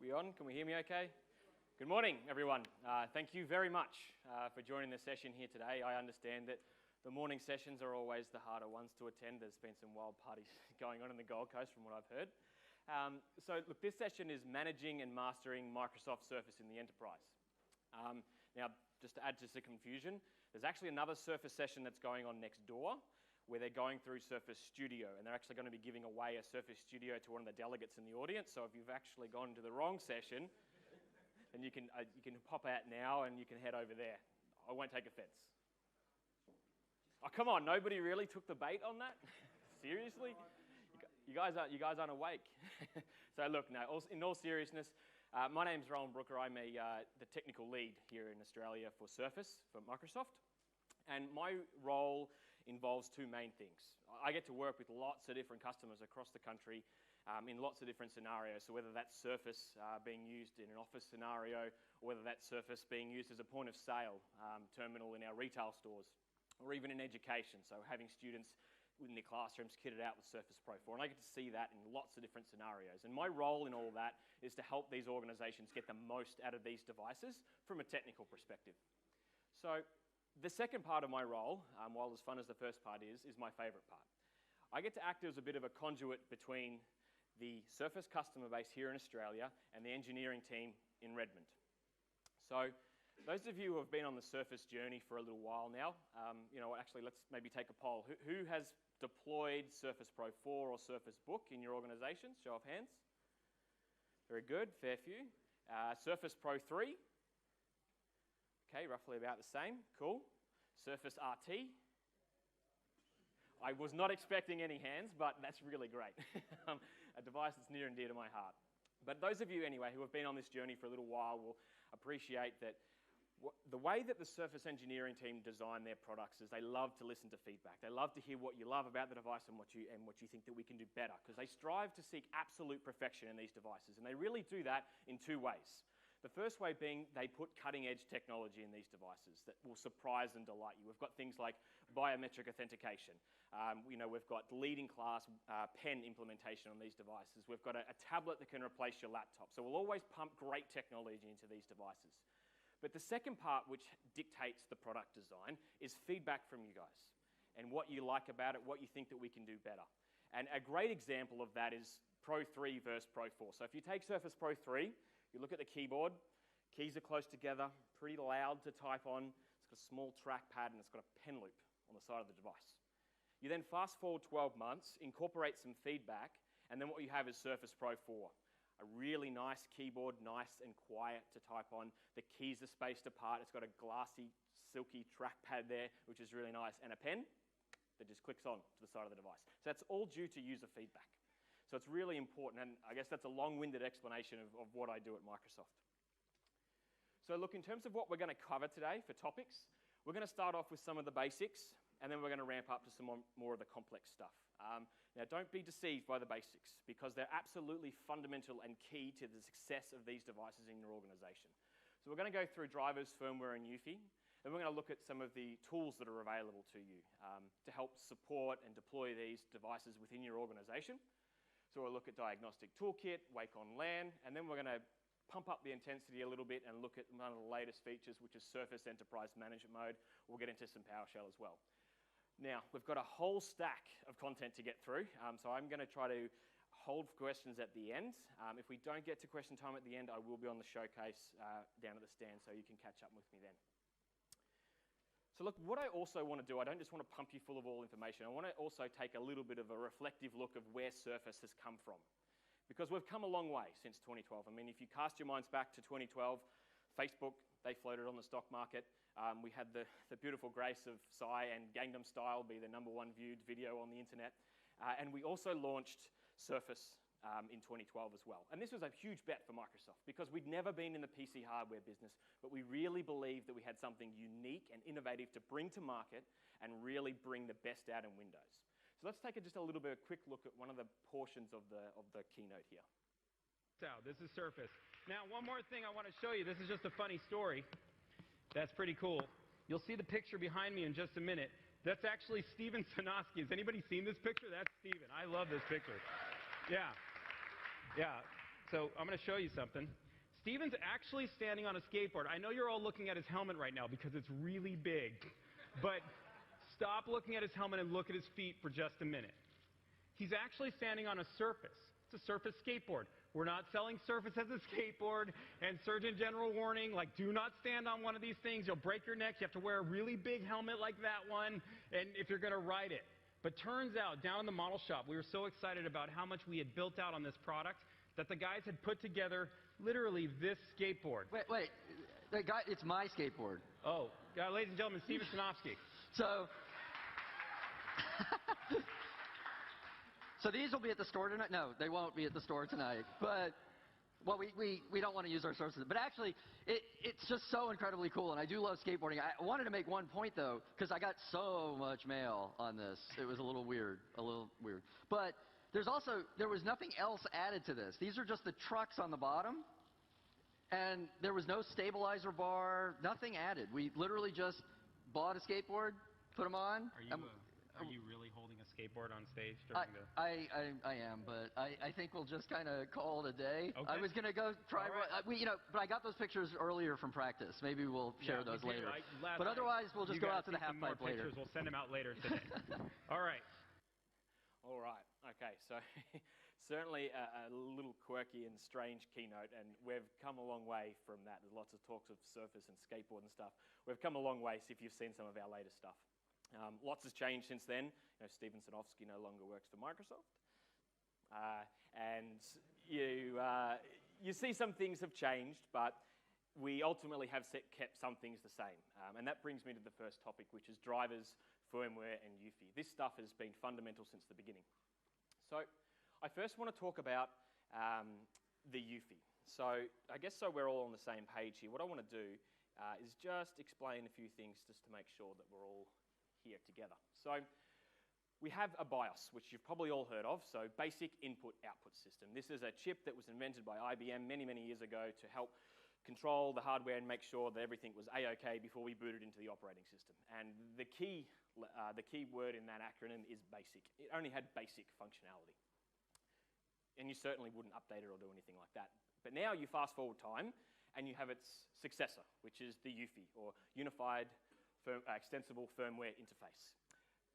We on? Can we hear me okay? Good morning, everyone. Thank you very much for joining the session here today. I understand that the morning sessions are always the harder ones to attend. There's been some wild parties going on in the Gold Coast from what I've heard. Look, this session is managing and mastering Microsoft Surface in the enterprise. Now, just to add to the confusion, there's actually another Surface session that's going on next door where they're going through Surface Studio, and they're actually going to be giving away a Surface Studio to one of the delegates in the audience. So if you've actually gone to the wrong session, then you can pop out now and you can head over there. I won't take offense. Oh, come on, nobody really took the bait on that? Seriously? You guys aren't awake. So look, no, in all seriousness, my name's Rowan Brooker. I'm the technical lead here in Australia for Surface, for Microsoft. And my role involves two main things. I get to work with lots of different customers across the country in lots of different scenarios. So whether that's Surface being used in an office scenario, or whether that's Surface being used as a point of sale terminal in our retail stores, or even in education. So having students in their classrooms kitted out with Surface Pro 4. And I get to see that in lots of different scenarios. And my role in all that is to help these organizations get the most out of these devices from a technical perspective. So the second part of my role, while as fun as the first part is my favorite part. I get to act as a bit of a conduit between the Surface customer base here in Australia and the engineering team in Redmond. So those of you who have been on the Surface journey for a little while now, actually let's maybe take a poll. Who has deployed Surface Pro 4 or Surface Book in your organization? Show of hands. Very good, fair few. Surface Pro 3. Okay, roughly about the same. Cool. Surface RT. I was not expecting any hands, but that's really great. A device that's near and dear to my heart. But those of you, anyway, who have been on this journey for a little while will appreciate that the way that the Surface engineering team design their products is they love to listen to feedback. They love to hear what you love about the device and what you think that we can do better, because they strive to seek absolute perfection in these devices, and they really do that in two ways. The first way being they put cutting-edge technology in these devices that will surprise and delight you. We've got things like biometric authentication. We've got leading-class pen implementation on these devices. We've got a tablet that can replace your laptop. So we'll always pump great technology into these devices. But the second part, which dictates the product design, is feedback from you guys and what you like about it, what you think that we can do better. And a great example of that is Pro 3 versus Pro 4. So if you take Surface Pro 3, you look at the keyboard, keys are close together, pretty loud to type on. It's got a small trackpad and it's got a pen loop on the side of the device. You then fast forward 12 months, incorporate some feedback, and then what you have is Surface Pro 4. A really nice keyboard, nice and quiet to type on. The keys are spaced apart. It's got a glassy, silky trackpad there, which is really nice, and a pen that just clicks on to the side of the device. So that's all due to user feedback. So it's really important, and I guess that's a long-winded explanation of what I do at Microsoft. So look, in terms of what we're going to cover today for topics, we're going to start off with some of the basics, and then we're going to ramp up to some more of the complex stuff. Now, don't be deceived by the basics, because they're absolutely fundamental and key to the success of these devices in your organization. So we're going to go through drivers, firmware, and UEFI, and we're going to look at some of the tools that are available to you to help support and deploy these devices within your organization. So we'll look at Diagnostic Toolkit, Wake on LAN, and then we're going to pump up the intensity a little bit and look at one of the latest features, which is Surface Enterprise Management Mode. We'll get into some PowerShell as well. Now, we've got a whole stack of content to get through, so I'm going to try to hold questions at the end. If we don't get to question time at the end, I will be on the showcase down at the stand, so you can catch up with me then. So look, what I also want to do, I don't just want to pump you full of all information. I want to also take a little bit of a reflective look of where Surface has come from. Because we've come a long way since 2012. I mean, if you cast your minds back to 2012, Facebook, they floated on the stock market. We had the beautiful grace of Psy and Gangnam Style be the #1 viewed video on the internet. And we also launched Surface in 2012 as well. And this was a huge bet for Microsoft, because we'd never been in the PC hardware business, but we really believed that we had something unique and innovative to bring to market and really bring the best out in Windows. So let's take just a little bit of a quick look at one of the portions of the keynote here. So this is Surface. Now, one more thing I want to show you. This is just a funny story. That's pretty cool. You'll see the picture behind me in just a minute. That's actually Steven Sonosky. Has anybody seen this picture? That's Steven. I love this picture. Yeah. So I'm going to show you something. Steven's actually standing on a skateboard. I know you're all looking at his helmet right now because it's really big. But stop looking at his helmet and look at his feet for just a minute. He's actually standing on a Surface. It's a Surface skateboard. We're not selling Surface as a skateboard, and Surgeon General warning, like, do not stand on one of these things. You'll break your neck. You have to wear a really big helmet like that one, and if you're going to ride it. But turns out, down in the model shop, we were so excited about how much we had built out on this product that the guys had put together literally this skateboard. Wait, guy, it's my skateboard. Oh, ladies and gentlemen, Steven Sinofsky. So, so these will be at the store tonight? No, they won't be at the store tonight. But, well, we don't want to use our sources. But actually, it's just so incredibly cool, and I do love skateboarding. I wanted to make one point, though, because I got so much mail on this. It was a little weird. But there was nothing else added to this. These are just the trucks on the bottom, and there was no stabilizer bar, nothing added. We literally just bought a skateboard, put them on. Are you really holding a skateboard on stage during the... I am, but I think we'll just kind of call it a day. Okay. I was going to go try, right. but I got those pictures earlier from practice. Maybe we'll share those later. But otherwise, we'll just go out to the half pipe later. We'll send them out later today. All right. All right. Okay. So certainly a little quirky and strange keynote, and we've come a long way from that. There's lots of talks of Surface and skateboard and stuff. We've come a long way if you've seen some of our latest stuff. Lots has changed since then. Steven Sinofsky no longer works for Microsoft. And you see some things have changed, but we ultimately have kept some things the same. And that brings me to the first topic, which is drivers, firmware, and UEFI. This stuff has been fundamental since the beginning. So I first want to talk about the UEFI. So I guess so we're all on the same page here. What I want to do is just explain a few things just to make sure that we're all here together. So we have a BIOS, which you've probably all heard of, so Basic Input-Output System. This is a chip that was invented by IBM many, many years ago to help control the hardware and make sure that everything was A-OK before we booted into the operating system. And the key word in that acronym is BASIC. It only had basic functionality. And you certainly wouldn't update it or do anything like that. But now you fast forward time, and you have its successor, which is the UEFI, or Unified Extensible Firmware Interface.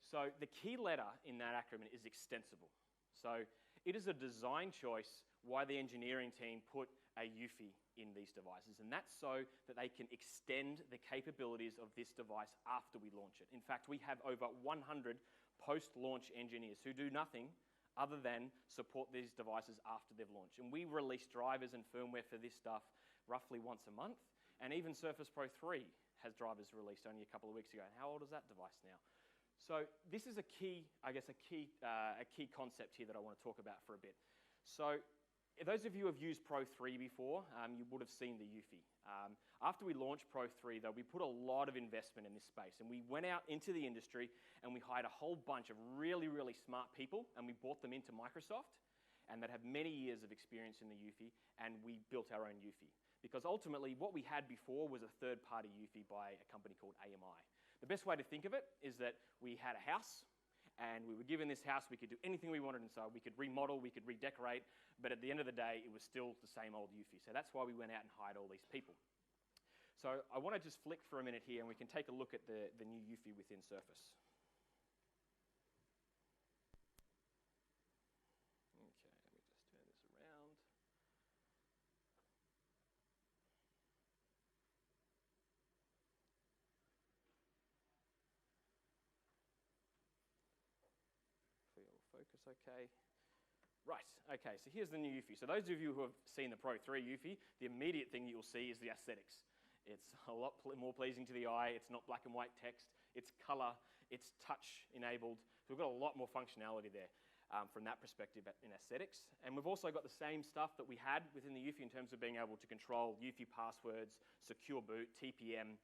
So the key letter in that acronym is extensible. So it is a design choice why the engineering team put a UEFI in these devices, and that's so that they can extend the capabilities of this device after we launch it. In fact, we have over 100 post-launch engineers who do nothing other than support these devices after they've launched. And we release drivers and firmware for this stuff roughly once a month, and even Surface Pro 3 has drivers released only a couple of weeks ago. And how old is that device now? So this is a key concept here that I want to talk about for a bit. So those of you who have used Pro 3 before, you would have seen the UEFI. After we launched Pro 3, though, we put a lot of investment in this space, and we went out into the industry and we hired a whole bunch of really, really smart people, and we brought them into Microsoft, and that have many years of experience in the UEFI, and we built our own UEFI. Because ultimately, what we had before was a third-party UEFI by a company called AMI. The best way to think of it is that we had a house, and we were given this house. We could do anything we wanted inside. We could remodel, we could redecorate, but at the end of the day, it was still the same old UEFI. So that's why we went out and hired all these people. So I want to just flick for a minute here, and we can take a look at the new UEFI within Surface. Focus okay. Right, okay, so here's the new UEFI. So those of you who have seen the Pro 3 UEFI, the immediate thing you'll see is the aesthetics. It's a lot more pleasing to the eye. It's not black and white text. It's color. It's touch enabled. So we've got a lot more functionality there from that perspective in aesthetics. And we've also got the same stuff that we had within the UEFI in terms of being able to control UEFI passwords, secure boot, TPM,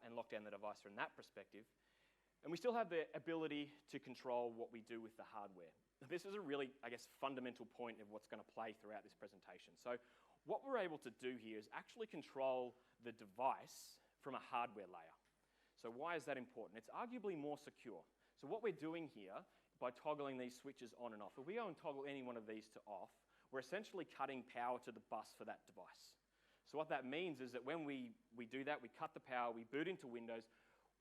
and lock down the device from that perspective. And we still have the ability to control what we do with the hardware. This is a really, I guess, fundamental point of what's going to play throughout this presentation. So what we're able to do here is actually control the device from a hardware layer. So why is that important? It's arguably more secure. So what we're doing here, by toggling these switches on and off, if we go and toggle any one of these to off, we're essentially cutting power to the bus for that device. So what that means is that when we do that, we cut the power, we boot into Windows,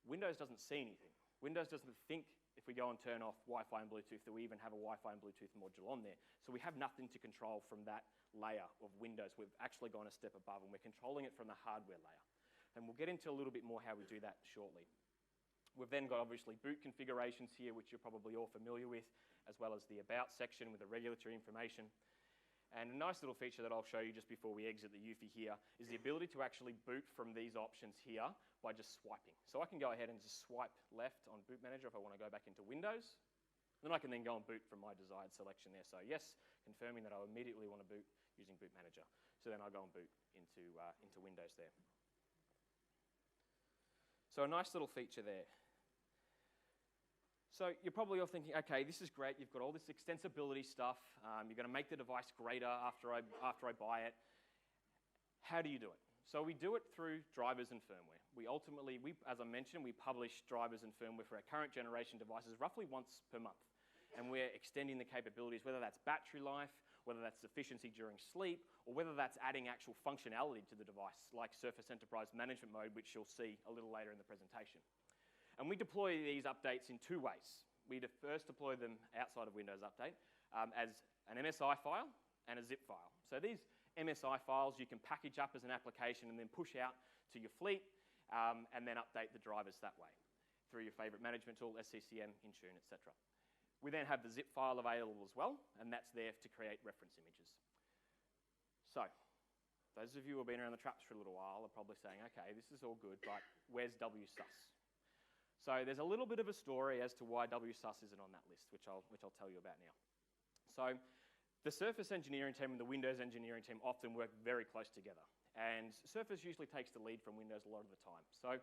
Windows doesn't see anything. Windows doesn't think if we go and turn off Wi-Fi and Bluetooth that we even have a Wi-Fi and Bluetooth module on there. So we have nothing to control from that layer of Windows. We've actually gone a step above and we're controlling it from the hardware layer. And we'll get into a little bit more how we do that shortly. We've then got obviously boot configurations here, which you're probably all familiar with, as well as the About section with the regulatory information. And a nice little feature that I'll show you just before we exit the Eufy here is the ability to actually boot from these options here by just swiping. So I can go ahead and just swipe left on Boot Manager if I want to go back into Windows. Then I can then go and boot from my desired selection there. So yes, confirming that I immediately want to boot using Boot Manager. So then I'll go and boot into Windows there. So a nice little feature there. So you're probably all thinking, okay, this is great. You've got all this extensibility stuff. You're going to make the device greater after I buy it. How do you do it? So we do it through drivers and firmware. As I mentioned, we publish drivers and firmware for our current generation devices roughly once per month. And we're extending the capabilities, whether that's battery life, whether that's efficiency during sleep, or whether that's adding actual functionality to the device, like Surface Enterprise Management Mode, which you'll see a little later in the presentation. And we deploy these updates in two ways. We first deploy them outside of Windows Update as an MSI file and a zip file. So these MSI files you can package up as an application and then push out to your fleet and then update the drivers that way through your favorite management tool, SCCM, Intune, etc. We then have the zip file available as well, and that's there to create reference images. So those of you who have been around the traps for a little while are probably saying, okay, this is all good, but where's WSUS? So there's a little bit of a story as to why WSUS isn't on that list, which I'll tell you about now. So the Surface engineering team and the Windows engineering team often work very close together. And Surface usually takes the lead from Windows a lot of the time. So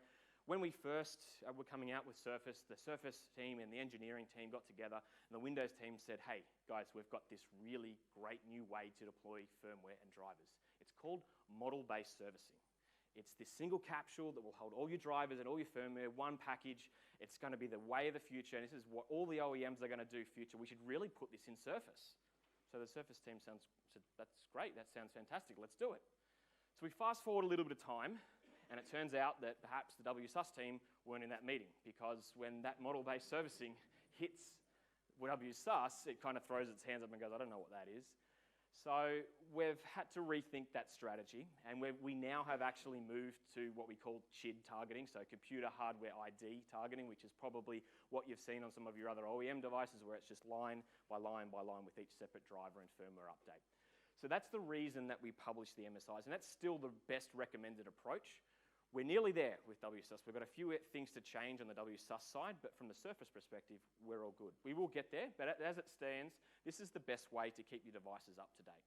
when we first were coming out with Surface, the Surface team and the engineering team got together, and the Windows team said, hey, guys, we've got this really great new way to deploy firmware and drivers. It's called model-based servicing. It's this single capsule that will hold all your drivers and all your firmware, one package. It's going to be the way of the future, and this is what all the OEMs are going to do future. We should really put this in Surface. So the Surface team said, that's great, that sounds fantastic, let's do it. So we fast forward a little bit of time, and it turns out that perhaps the WSUS team weren't in that meeting, because when that model-based servicing hits WSUS, it kind of throws its hands up and goes, I don't know what that is. So we've had to rethink that strategy, and we now have actually moved to what we call CHID targeting, so computer hardware ID targeting, which is probably what you've seen on some of your other OEM devices, where it's just line by line by line with each separate driver and firmware update. So that's the reason that we publish the MSIs, and that's still the best recommended approach. We're nearly there with WSUS. We've got a few things to change on the WSUS side, but from the Surface perspective, we're all good. We will get there, but as it stands, this is the best way to keep your devices up to date.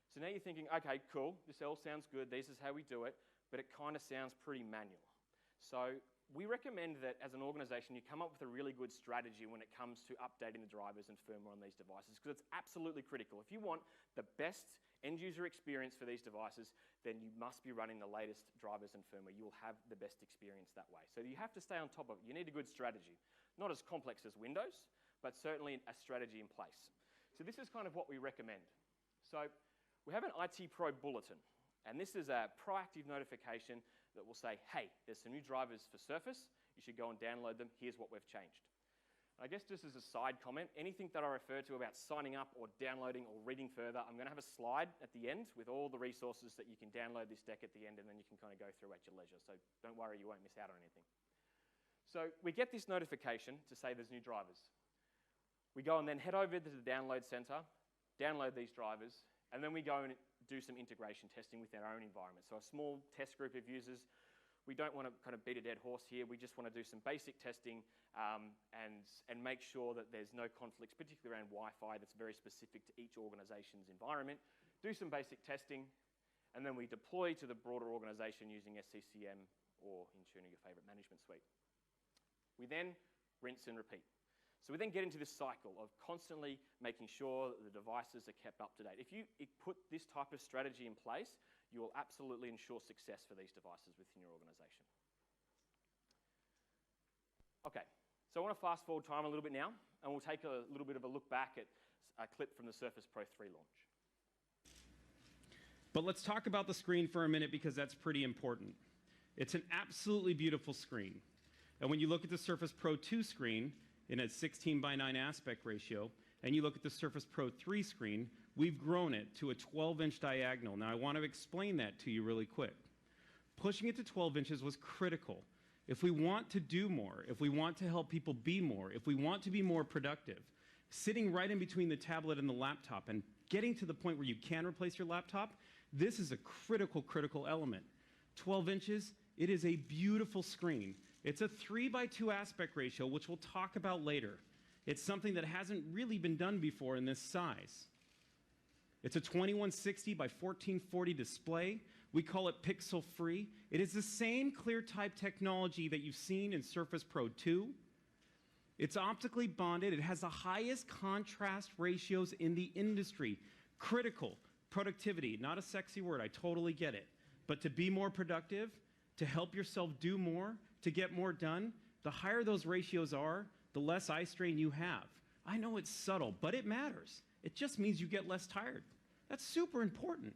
So now you're thinking, okay, cool, this all sounds good, this is how we do it, but it kind of sounds pretty manual. So we recommend that as an organization, you come up with a really good strategy when it comes to updating the drivers and firmware on these devices, because it's absolutely critical. If you want the best end-user experience for these devices, then you must be running the latest drivers and firmware. You will have the best experience that way. So you have to stay on top of it. You need a good strategy. Not as complex as Windows, but certainly a strategy in place. So this is kind of what we recommend. So we have an IT Pro bulletin, and this is a proactive notification that will say, hey, there's some new drivers for Surface. You should go and download them. Here's what we've changed. I guess just as a side comment, anything that I refer to about signing up or downloading or reading further, I'm going to have a slide at the end with all the resources that you can download this deck at the end, and then you can kind of go through at your leisure. So don't worry, you won't miss out on anything. So we get this notification to say there's new drivers. We go and then head over to the download center, download these drivers, and then we go and do some integration testing within our own environment. So a small test group of users. We don't want to kind of beat a dead horse here. We just want to do some basic testing and make sure that there's no conflicts, particularly around Wi-Fi that's very specific to each organization's environment. Do some basic testing, and then we deploy to the broader organization using SCCM or Intune, your favorite management suite. We then rinse and repeat. So we then get into this cycle of constantly making sure that the devices are kept up to date. If you put this type of strategy in place, you will absolutely ensure success for these devices within your organization. Okay, so I want to fast forward time a little bit now, and we'll take a little bit of a look back at a clip from the Surface Pro 3 launch. But let's talk about the screen for a minute because that's pretty important. It's an absolutely beautiful screen. And when you look at the Surface Pro 2 screen in a 16:9 aspect ratio, and you look at the Surface Pro 3 screen, we've grown it to a 12-inch diagonal. Now, I want to explain that to you really quick. Pushing it to 12 inches was critical. If we want to do more, if we want to help people be more, if we want to be more productive, sitting right in between the tablet and the laptop and getting to the point where you can replace your laptop, this is a critical element. 12 inches, it is a beautiful screen. It's a 3:2 aspect ratio, which we'll talk about later. It's something that hasn't really been done before in this size. It's a 2160 by 1440 display. We call it pixel free. It is the same ClearType technology that you've seen in Surface Pro 2. It's optically bonded. It has the highest contrast ratios in the industry. Critical. Productivity, not a sexy word, I totally get it. But to be more productive, to help yourself do more, to get more done, the higher those ratios are, the less eye strain you have. I know it's subtle, but it matters. It just means you get less tired. That's super important.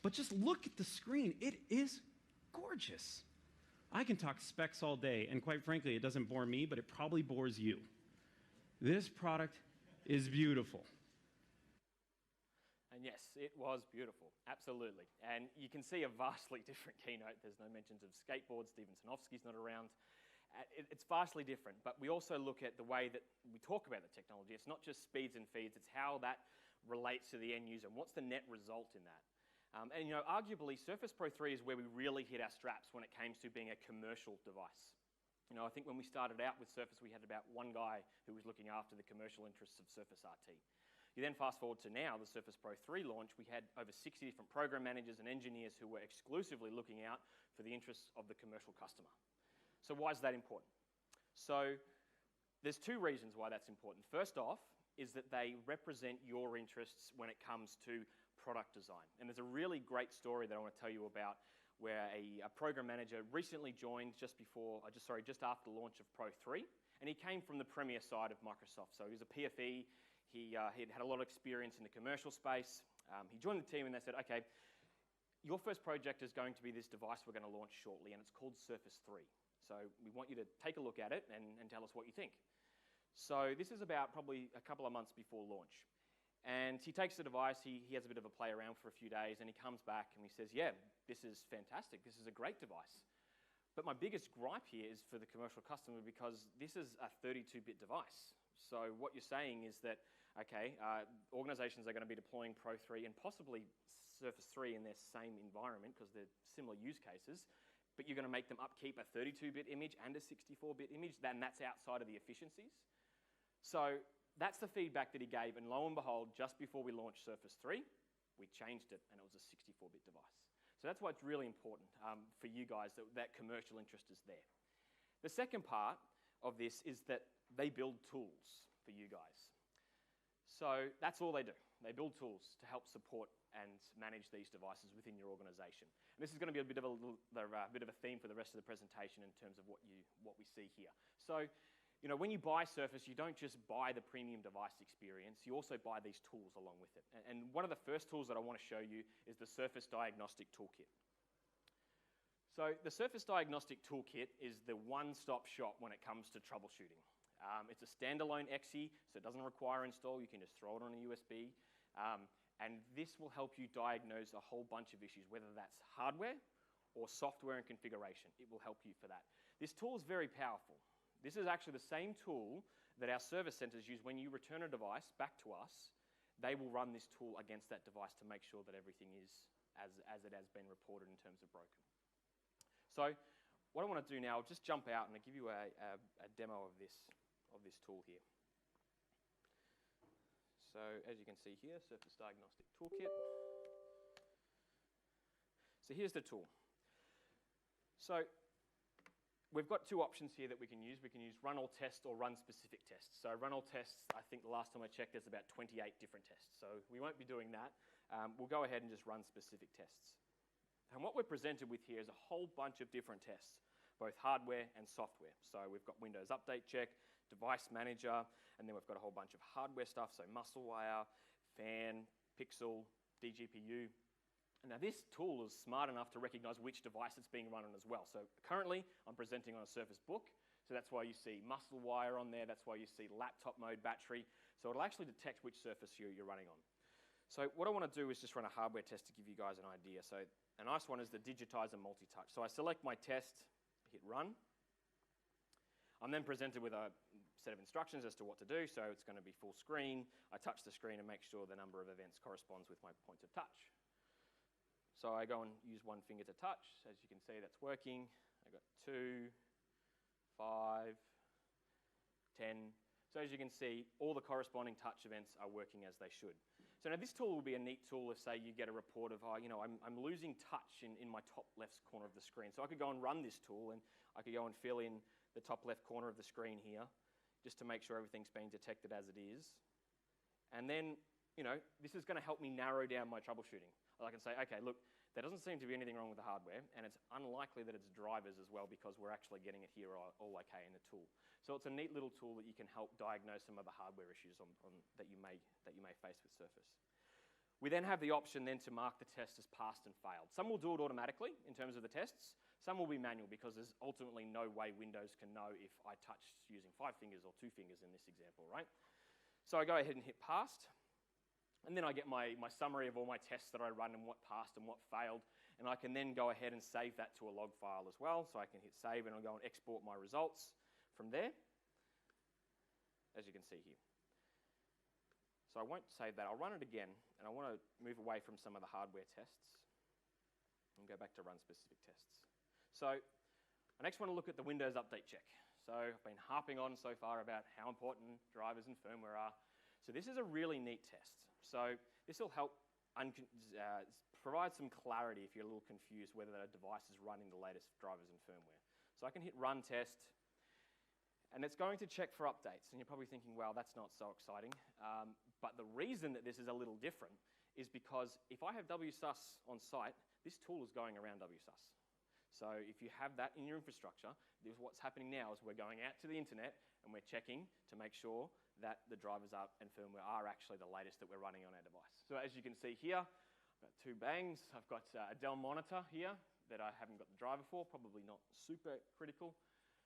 But just look at the screen. It is gorgeous. I can talk specs all day, and quite frankly, it doesn't bore me, but it probably bores you. This product is beautiful. And yes, it was beautiful, absolutely. And you can see a vastly different keynote. There's no mentions of skateboards. Steven Sinofsky's not around. It's vastly different, but we also look at the way that we talk about the technology. It's not just speeds and feeds, it's how that relates to the end user and what's the net result in that. And arguably, Surface Pro 3 is where we really hit our straps when it came to being a commercial device. I think when we started out with Surface, we had about one guy who was looking after the commercial interests of Surface RT. You then fast forward to now, the Surface Pro 3 launch, we had over 60 different program managers and engineers who were exclusively looking out for the interests of the commercial customer. So why is that important? So there's two reasons why that's important. First off is that they represent your interests when it comes to product design. And there's a really great story that I want to tell you about where a program manager recently joined just after the launch of Pro 3, and he came from the Premier side of Microsoft. So he was a PFE, he had a lot of experience in the commercial space. He joined the team and they said, okay, your first project is going to be this device we're going to launch shortly, and it's called Surface 3. So we want you to take a look at it and tell us what you think. So this is about probably a couple of months before launch. And he takes the device, he has a bit of a play around for a few days, and he comes back and he says, yeah, this is fantastic, this is a great device. But my biggest gripe here is for the commercial customer because this is a 32-bit device. So what you're saying is that, okay, organizations are going to be deploying Pro 3 and possibly Surface 3 in their same environment because they're similar use cases, but you're going to make them upkeep a 32-bit image and a 64-bit image, then that's outside of the efficiencies. So that's the feedback that he gave, and lo and behold, just before we launched Surface 3, we changed it, and it was a 64-bit device. So that's why it's really important for you guys that commercial interest is there. The second part of this is that they build tools for you guys. So that's all they do. They build tools to help support and manage these devices within your organization. And this is going to be a bit of a theme for the rest of the presentation in terms of what we see here. So, when you buy Surface, you don't just buy the premium device experience, you also buy these tools along with it. And one of the first tools that I want to show you is the Surface Diagnostic Toolkit. So the Surface Diagnostic Toolkit is the one-stop shop when it comes to troubleshooting. It's a standalone EXE, so it doesn't require install, you can just throw it on a USB. And this will help you diagnose a whole bunch of issues, whether that's hardware or software and configuration. It will help you for that. This tool is very powerful. This is actually the same tool that our service centers use when you return a device back to us. They will run this tool against that device to make sure that everything is as it has been reported in terms of broken. So what I want to do now, I'll just jump out and I'll give you a demo of this tool here. So as you can see here, Surface Diagnostic Toolkit. So here's the tool. So we've got two options here that we can use. We can use run all test or run specific tests. So run all tests, I think the last time I checked, there's about 28 different tests. So we won't be doing that. We'll go ahead and just run specific tests. And what we're presented with here is a whole bunch of different tests, both hardware and software. So we've got Windows Update Check, device manager, and then we've got a whole bunch of hardware stuff, so MuscleWire, fan, Pixel, DGPU. Now this tool is smart enough to recognize which device it's being run on as well. So currently, I'm presenting on a Surface Book, so that's why you see MuscleWire on there, that's why you see laptop mode battery, so it'll actually detect which surface you're running on. So what I want to do is just run a hardware test to give you guys an idea. So a nice one is the Digitizer Multi-Touch. So I select my test, hit run. I'm then presented with a set of instructions as to what to do. So it's going to be full screen. I touch the screen and make sure the number of events corresponds with my point of touch. So I go and use one finger to touch. As you can see, that's working. I got 2, 5, 10. So as you can see, all the corresponding touch events are working as they should. So now this tool will be a neat tool if, say, you get a report of, I'm losing touch in my top left corner of the screen. So I could go and run this tool, and I could go and fill in the top left corner of the screen here, just to make sure everything's being detected as it is. And then, this is going to help me narrow down my troubleshooting. I can say, okay, look, there doesn't seem to be anything wrong with the hardware, and it's unlikely that it's drivers as well, because we're actually getting it here all okay in the tool. So it's a neat little tool that you can help diagnose some of the hardware issues that you may face with Surface. We then have the option then to mark the test as passed and failed. Some will do it automatically in terms of the tests. Some will be manual, because there's ultimately no way Windows can know if I touched using 5 fingers or 2 fingers in this example, right? So I go ahead and hit passed. And then I get my summary of all my tests that I run and what passed and what failed. And I can then go ahead and save that to a log file as well. So I can hit save and I'll go and export my results from there, as you can see here. So I won't save that. I'll run it again, and I want to move away from some of the hardware tests and go back to run specific tests. So I next want to look at the Windows Update check. So I've been harping on so far about how important drivers and firmware are. So this is a really neat test. So this will help provide some clarity if you're a little confused whether a device is running the latest drivers and firmware. So I can hit run test, and it's going to check for updates. And you're probably thinking, well, that's not so exciting. But the reason that this is a little different is because if I have WSUS on site, this tool is going around WSUS. So if you have that in your infrastructure, what's happening now is we're going out to the internet and we're checking to make sure that the drivers and firmware are actually the latest that we're running on our device. So as you can see here, I've got 2 bangs. I've got a Dell monitor here that I haven't got the driver for, probably not super critical.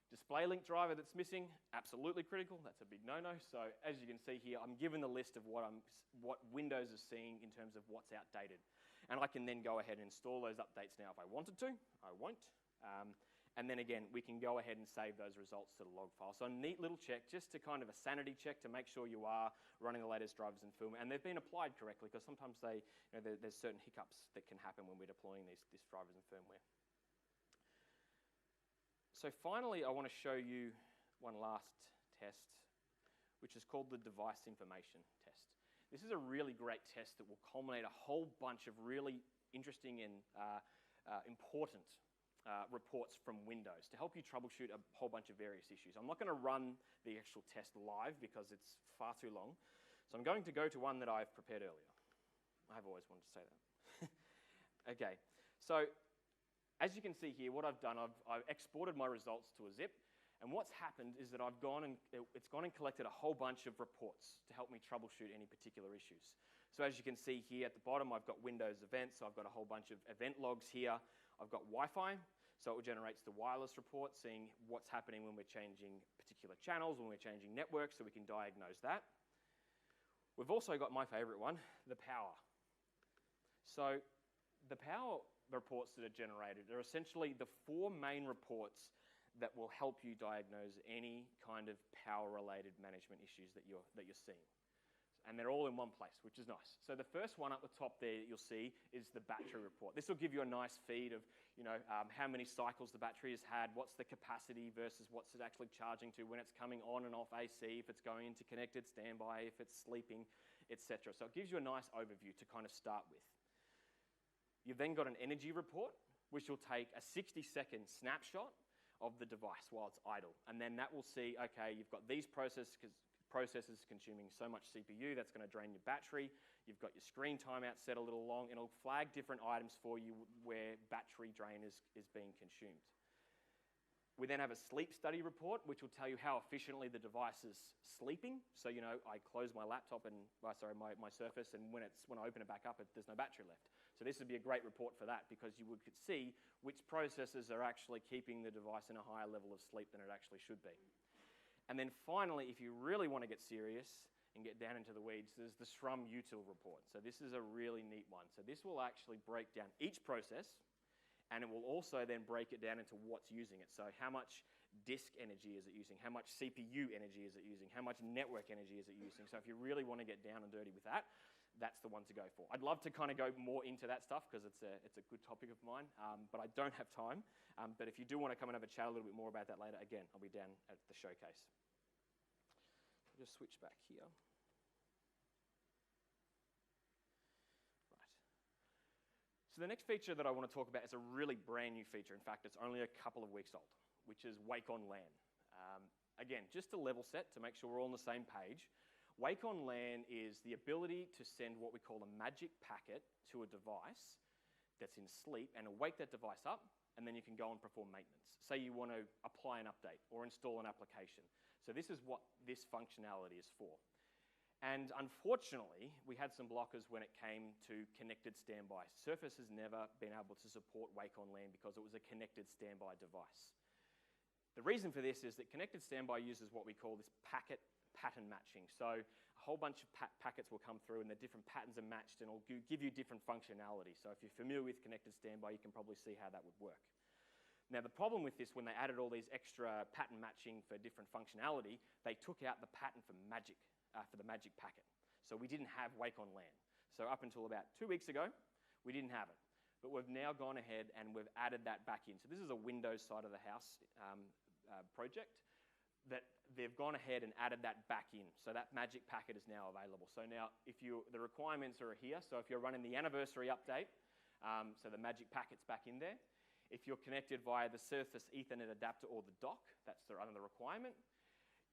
Display link driver that's missing, absolutely critical. That's a big no-no. So as you can see here, I'm given the list of what Windows is seeing in terms of what's outdated. And I can then go ahead and install those updates now if I wanted to. I won't. And then again, we can go ahead and save those results to the log file. So a neat little check, just to kind of a sanity check to make sure you are running the latest drivers and firmware. And they've been applied correctly, because sometimes there's certain hiccups that can happen when we're deploying these drivers and firmware. So finally, I want to show you one last test, which is called the device information test. This is a really great test that will culminate a whole bunch of really interesting and important reports from Windows to help you troubleshoot a whole bunch of various issues. I'm not going to run the actual test live because it's far too long. So I'm going to go to one that I've prepared earlier. I've always wanted to say that. Okay, so as you can see here, what I've done, I've exported my results to a zip, and what's happened is that it's gone and collected a whole bunch of reports to help me troubleshoot any particular issues. So as you can see here at the bottom, I've got Windows events, so I've got a whole bunch of event logs here. I've got Wi-Fi, so it generates the wireless report, seeing what's happening when we're changing particular channels, when we're changing networks, so we can diagnose that. We've also got my favorite one, the power. So the power reports that are generated are essentially the 4 main reports that will help you diagnose any kind of power-related management issues that you're seeing. And they're all in one place, which is nice. So the first one up the top there that you'll see is the battery report. This will give you a nice feed of how many cycles the battery has had, what's the capacity versus what's it actually charging to, when it's coming on and off AC, if it's going into connected standby, if it's sleeping, etc. So it gives you a nice overview to kind of start with. You've then got an energy report, which will take a 60-second snapshot of the device while it's idle. And then that will see, okay, you've got these processors consuming so much CPU, that's going to drain your battery. You've got your screen timeout set a little long, and it'll flag different items for you where battery drain is being consumed. We then have a sleep study report, which will tell you how efficiently the device is sleeping. So, you know, I close my laptop and, my Surface, and when I open it back up, there's no battery left. So this would be a great report for that, because you could see which processes are actually keeping the device in a higher level of sleep than it actually should be. And then finally, if you really want to get serious and get down into the weeds, there's the SRUM util report. So this is a really neat one. So this will actually break down each process, and it will also then break it down into what's using it. So how much disk energy is it using? How much CPU energy is it using? How much network energy is it using? So if you really want to get down and dirty with that, that's the one to go for. I'd love to kind of go more into that stuff because it's a good topic of mine, but I don't have time. But if you do want to come and have a chat a little bit more about that later, again, I'll be down at the showcase. I'll just switch back here. So the next feature that I want to talk about is a really brand new feature. In fact, it's only a couple of weeks old, which is Wake on LAN. Again, just to level set, to make sure we're all on the same page, Wake on LAN is the ability to send what we call a magic packet to a device that's in sleep and it'll wake that device up, and then you can go and perform maintenance. Say you want to apply an update or install an application. So this is what this functionality is for. And unfortunately, we had some blockers when it came to connected standby. Surface has never been able to support Wake on LAN because it was a connected standby device. The reason for this is that connected standby uses what we call this packet pattern matching. So a whole bunch of packets will come through and the different patterns are matched and it'll give you different functionality. So if you're familiar with connected standby, you can probably see how that would work. Now the problem with this, when they added all these extra pattern matching for different functionality, they took out the pattern for magic. For the magic packet. So we didn't have Wake on LAN. So up until about 2 weeks ago, we didn't have it. But we've now gone ahead and we've added that back in. So this is a Windows side of the house project that they've gone ahead and added that back in. So that magic packet is now available. So now the requirements are here. So if you're running the anniversary update, so the magic packet's back in there. If you're connected via the Surface Ethernet adapter or the dock, that's another requirement.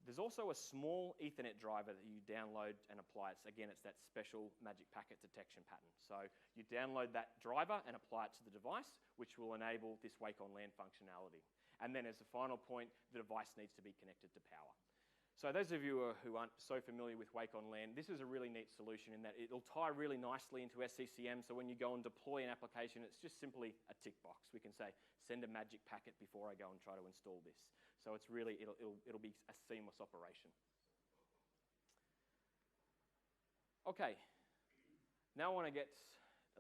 There's also a small Ethernet driver that you download and apply. Again, it's that special magic packet detection pattern. So you download that driver and apply it to the device, which will enable this Wake on LAN functionality. And then as a final point, the device needs to be connected to power. So those of you who aren't so familiar with Wake on LAN, this is a really neat solution in that it'll tie really nicely into SCCM. So when you go and deploy an application, it's just simply a tick box. We can say, send a magic packet before I go and try to install this. So it's really, it'll be a seamless operation. Okay, now I want to get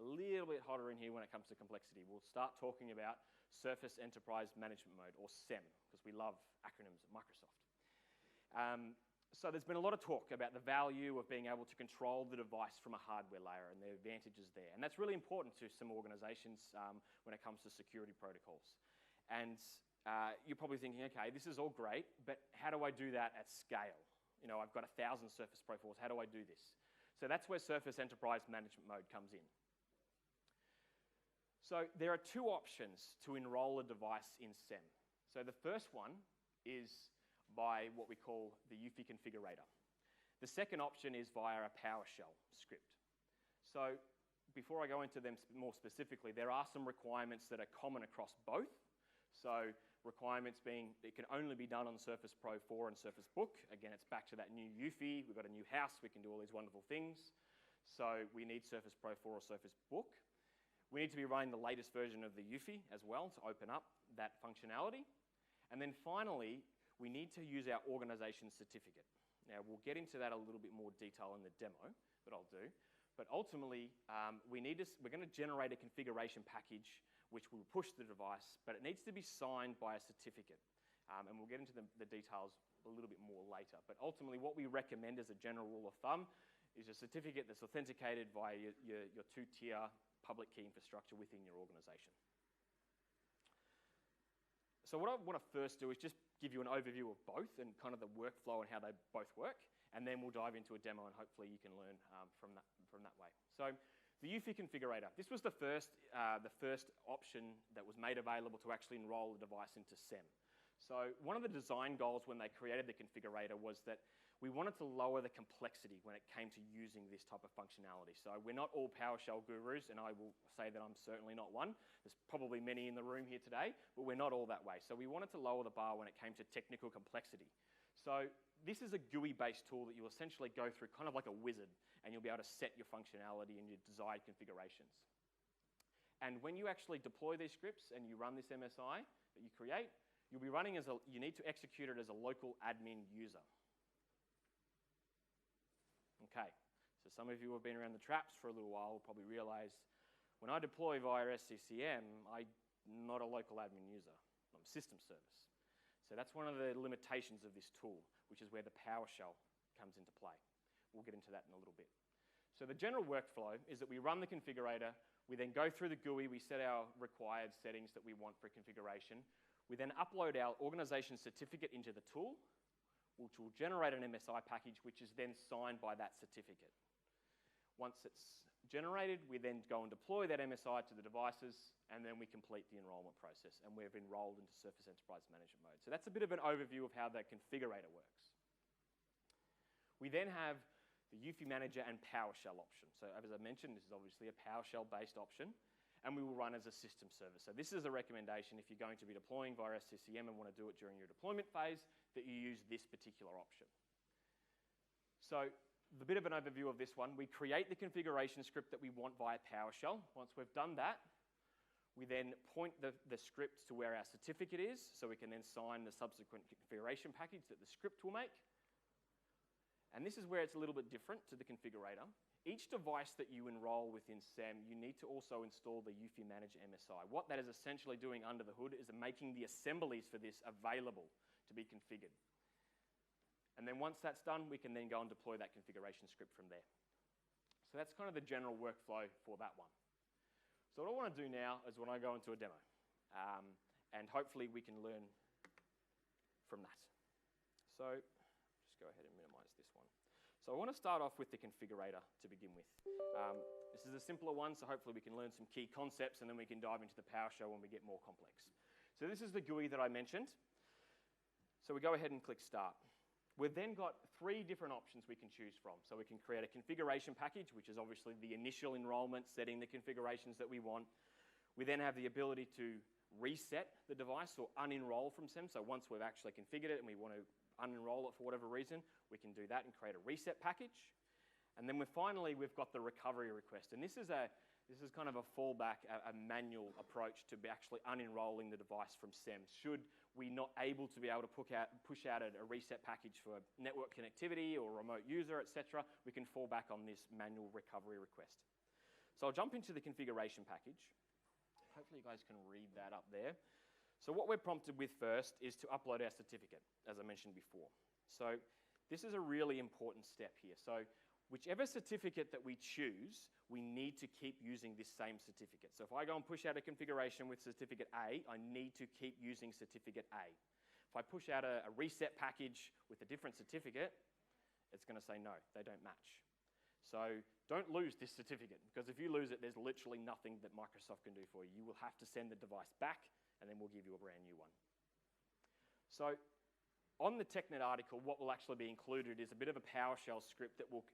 a little bit hotter in here when it comes to complexity. We'll start talking about Surface Enterprise Management Mode, or SEM, because we love acronyms at Microsoft. So there's been a lot of talk about the value of being able to control the device from a hardware layer and the advantages there. And that's really important to some organizations when it comes to security protocols. And you're probably thinking, okay, this is all great, but how do I do that at scale? You know, I've got 1,000 Surface Pro 4s, how do I do this? So that's where Surface Enterprise Management Mode comes in. So there are two options to enroll a device in SEM. So the first one is by what we call the UEFI configurator. The second option is via a PowerShell script. So before I go into them more specifically, there are some requirements that are common across both. So requirements being it can only be done on Surface Pro 4 and Surface Book. Again, it's back to that new UEFI. We've got a new house. We can do all these wonderful things. So we need Surface Pro 4 or Surface Book. We need to be running the latest version of the UEFI as well to open up that functionality. And then finally, we need to use our organization certificate. Now, we'll get into that a little bit more detail in the demo that I'll do. But ultimately, we're going to generate a configuration package which will push the device, but it needs to be signed by a certificate. And we'll get into the details a little bit more later. But ultimately, what we recommend as a general rule of thumb is a certificate that's authenticated via your two-tier public key infrastructure within your organization. So what I want to first do is just give you an overview of both and kind of the workflow and how they both work, and then we'll dive into a demo and hopefully you can learn from that way. So the UEFI configurator. This was the first option that was made available to actually enroll the device into SEM. So one of the design goals when they created the configurator was that we wanted to lower the complexity when it came to using this type of functionality. So we're not all PowerShell gurus, and I will say that I'm certainly not one. There's probably many in the room here today, but we're not all that way. So we wanted to lower the bar when it came to technical complexity. So this is a GUI-based tool that you'll essentially go through kind of like a wizard, and you'll be able to set your functionality and your desired configurations. And when you actually deploy these scripts and you run this MSI that you create, you'll be running you need to execute it as a local admin user. Okay, so some of you who have been around the traps for a little while will probably realize when I deploy via SCCM, I'm not a local admin user. I'm system service. So that's one of the limitations of this tool, which is where the PowerShell comes into play. We'll get into that in a little bit. So the general workflow is that we run the configurator, we then go through the GUI, we set our required settings that we want for configuration. We then upload our organization certificate into the tool, which will generate an MSI package, which is then signed by that certificate. Once it's generated, we then go and deploy that MSI to the devices, and then we complete the enrollment process, and we've enrolled into Surface Enterprise Management mode. So that's a bit of an overview of how the configurator works. We then have the UEFI Manager and PowerShell option. So as I mentioned, this is obviously a PowerShell-based option, and we will run as a system service. So this is a recommendation if you're going to be deploying via SCCM and want to do it during your deployment phase, that you use this particular option. So the bit of an overview of this one, we create the configuration script that we want via PowerShell. Once we've done that, we then point the script to where our certificate is, so we can then sign the subsequent configuration package that the script will make. And this is where it's a little bit different to the configurator. Each device that you enroll within SEM, you need to also install the UEFI Manager MSI. What that is essentially doing under the hood is making the assemblies for this available to be configured. And then once that's done, we can then go and deploy that configuration script from there. So that's kind of the general workflow for that one. So what I want to do now is when I go into a demo, and hopefully we can learn from that. So just go ahead and minimize this one. So I want to start off with the configurator to begin with. This is a simpler one, so hopefully we can learn some key concepts, and then we can dive into the PowerShell when we get more complex. So this is the GUI that I mentioned. So we go ahead and click Start. We've then got 3 different options we can choose from. So we can create a configuration package, which is obviously the initial enrollment, setting the configurations that we want. We then have the ability to reset the device or unenroll from SEM. So once we've actually configured it and we want to unenroll it for whatever reason, we can do that and create a reset package. And then we've got the recovery request. And this is kind of a fallback, a manual approach to be actually unenrolling the device from SEM. Should we not able to be able to push out a reset package for network connectivity or remote user, etc., we can fall back on this manual recovery request. So I'll jump into the configuration package. Hopefully you guys can read that up there. So what we're prompted with first is to upload our certificate, as I mentioned before. So this is a really important step here. So whichever certificate that we choose, we need to keep using this same certificate. So if I go and push out a configuration with certificate A, I need to keep using certificate A. If I push out a reset package with a different certificate, it's going to say no, they don't match. So don't lose this certificate, because if you lose it, there's literally nothing that Microsoft can do for you. You will have to send the device back, and then we'll give you a brand new one. So on the TechNet article, what will actually be included is a bit of a PowerShell script that will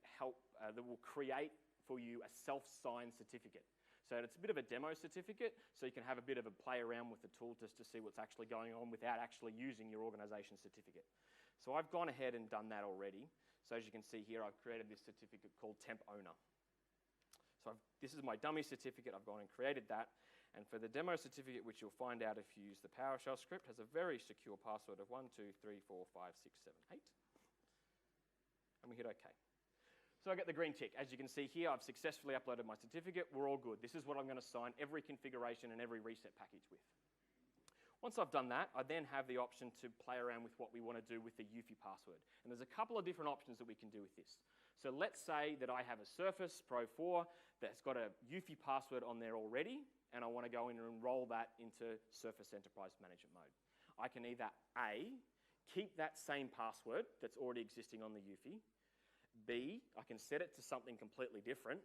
create for you a self-signed certificate. So it's a bit of a demo certificate, so you can have a bit of a play around with the tool just to see what's actually going on without actually using your organization certificate. So I've gone ahead and done that already. So as you can see here, I've created this certificate called Temp Owner. So this is my dummy certificate. I've gone and created that. And for the demo certificate, which you'll find out if you use the PowerShell script, has a very secure password of 1, 2, 3, 4, 5, 6, 7, 8. And we hit OK. So I get the green tick. As you can see here, I've successfully uploaded my certificate. We're all good. This is what I'm going to sign every configuration and every reset package with. Once I've done that, I then have the option to play around with what we want to do with the UEFI password. And there's a couple of different options that we can do with this. So let's say that I have a Surface Pro 4 that's got a UEFI password on there already, and I want to go in and enroll that into Surface Enterprise Management mode. I can either A, keep that same password that's already existing on the UEFI, B, I can set it to something completely different,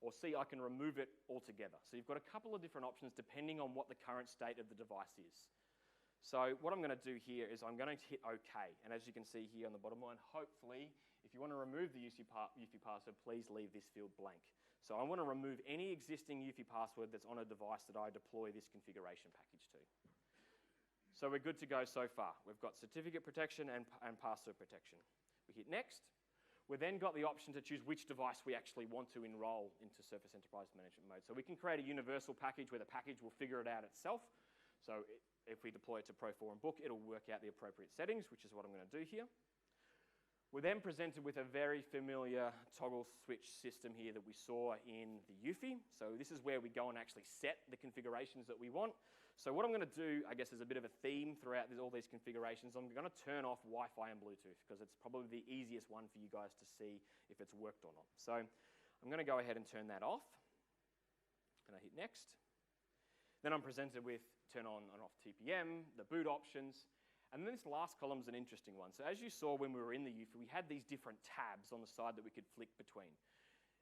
or C, I can remove it altogether. So you've got a couple of different options depending on what the current state of the device is. So what I'm going to do here is I'm going to hit OK. And as you can see here on the bottom line, hopefully, if you want to remove the UFI password, please leave this field blank. So I want to remove any existing UFI password that's on a device that I deploy this configuration package to. So we're good to go so far. We've got certificate protection and password protection. We hit next. We've then got the option to choose which device we actually want to enroll into Surface Enterprise Management mode. So we can create a universal package where the package will figure it out itself. So if we deploy it to Pro4 and Book, it'll work out the appropriate settings, which is what I'm going to do here. We're then presented with a very familiar toggle switch system here that we saw in the UFI. So this is where we go and actually set the configurations that we want. So what I'm going to do, I guess, is a bit of a theme throughout all these configurations. I'm going to turn off Wi-Fi and Bluetooth because it's probably the easiest one for you guys to see if it's worked or not. So I'm going to go ahead and turn that off. And I hit next. Then I'm presented with turn on and off TPM, the boot options. And then this last column is an interesting one. So as you saw when we were in the UFI, we had these different tabs on the side that we could flick between.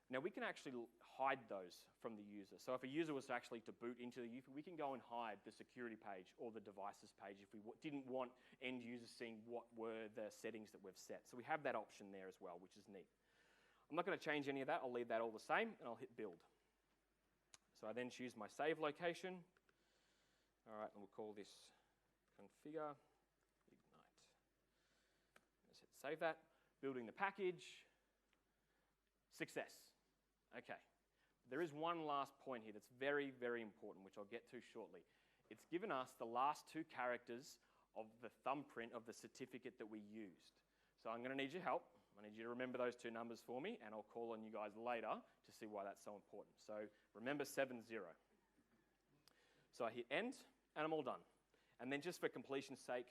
Now we can actually hide those from the user. So if a user was actually to boot into the UFI, we can go and hide the security page or the devices page if we didn't want end users seeing what were the settings that we've set. So we have that option there as well, which is neat. I'm not going to change any of that. I'll leave that all the same, and I'll hit build. So I then choose my save location. All right, and we'll call this configure ignite. Let's hit save that. Building the package. Success. Okay. There is one last point here that's very, very important, which I'll get to shortly. It's given us the last two characters of the thumbprint of the certificate that we used. So I'm going to need your help. I need you to remember those two numbers for me, and I'll call on you guys later to see why that's so important. So remember 70. So I hit end, and I'm all done. And then just for completion's sake,